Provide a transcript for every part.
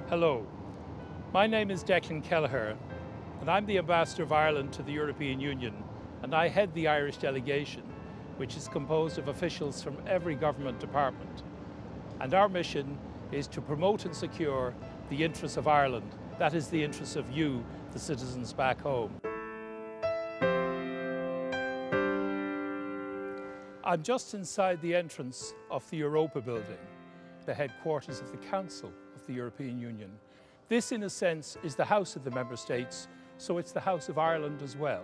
Hello, my name is Declan Kelleher and I'm the Ambassador of Ireland to the European Union, and I head the Irish delegation, which is composed of officials from every government department. And our mission is to promote and secure the interests of Ireland, that is the interests of you, the citizens back home. I'm just inside the entrance of the EUROPA building, the headquarters of the Council of the European Union. This, in a sense, is the house of the Member States, so it's the house of Ireland as well.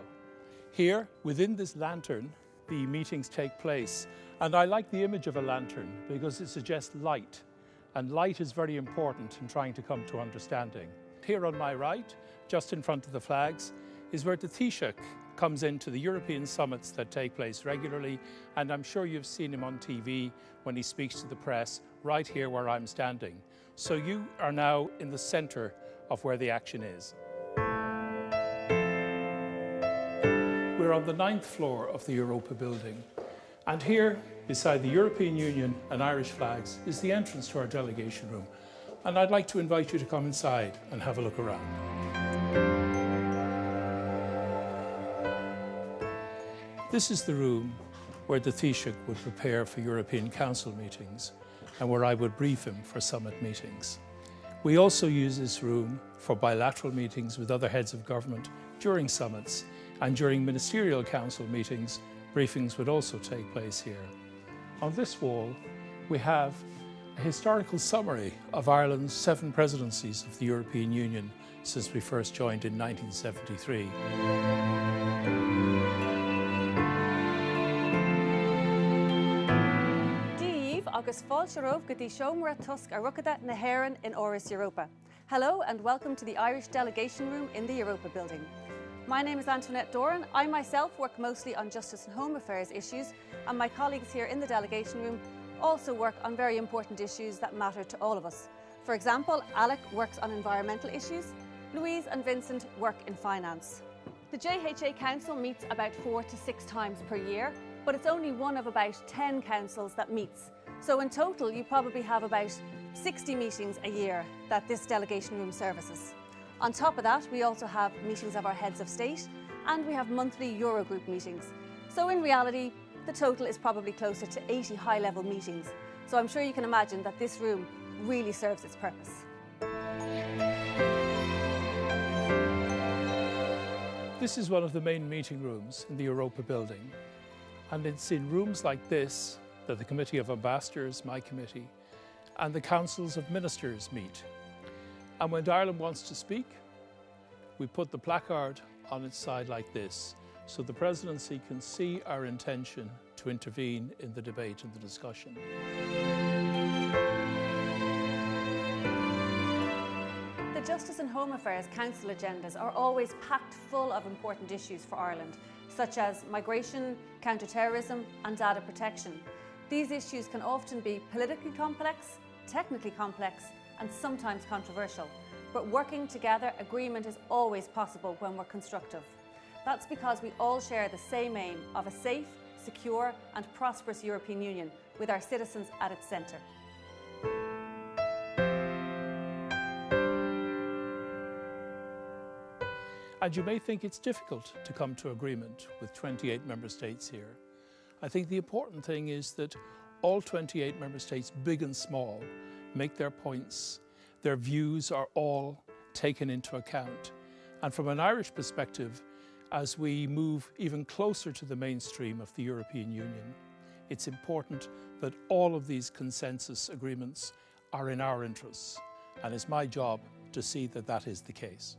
Here, within this lantern, the meetings take place, and I like the image of a lantern because it suggests light, and light is very important in trying to come to understanding. Here on my right, just in front of the flags, is where the Taoiseach comes into the European summits that take place regularly, and I'm sure you've seen him on TV when he speaks to the press, right here where I'm standing. So you are now in the centre of where the action is. We're on the 9th floor of the EUROPA building, and here, beside the European Union and Irish flags, is the entrance to our delegation room. And I'd like to invite you to come inside and have a look around. This is the room where the Taoiseach would prepare for European Council meetings and where I would brief him for summit meetings. We also use this room for bilateral meetings with other heads of government during summits, and during ministerial council meetings, briefings would also take place here. On this wall, we have a historical summary of Ireland's 7 presidencies of the European Union since we first joined in 1973. Agus fáilsearóibh go dtí seomra tusk a rucada na hÉireann in Áras EUROPA. Hello and welcome to the Irish delegation room in the EUROPA building. My name is Antoinette Doran. I myself work mostly on justice and home affairs issues, and my colleagues here in the delegation room also work on very important issues that matter to all of us. For example, Alec works on environmental issues, Louise and Vincent work in finance. The JHA Council meets about 4 to 6 times per year, but it's only one of about 10 councils that meets. So in total, you probably have about 60 meetings a year that this delegation room services. On top of that, we also have meetings of our heads of state, and we have monthly Eurogroup meetings. So in reality, the total is probably closer to 80 high-level meetings. So I'm sure you can imagine that this room really serves its purpose. This is one of the main meeting rooms in the EUROPA building, and it's in rooms like this that the Committee of Ambassadors, my committee, and the Councils of Ministers meet. And when Ireland wants to speak, we put the placard on its side like this, so the Presidency can see our intention to intervene in the debate and the discussion. The Justice and Home Affairs Council agendas are always packed full of important issues for Ireland, such as migration, counter-terrorism and data protection. These issues can often be politically complex, technically complex, and sometimes controversial. But working together, agreement is always possible when we're constructive. That's because we all share the same aim of a safe, secure, and prosperous European Union, with our citizens at its centre. And you may think it's difficult to come to agreement with 28 member states here. I think the important thing is that all 28 member states, big and small, make their points. Their views are all taken into account. And from an Irish perspective, as we move even closer to the mainstream of the European Union, it's important that all of these consensus agreements are in our interests. And it's my job to see that that is the case.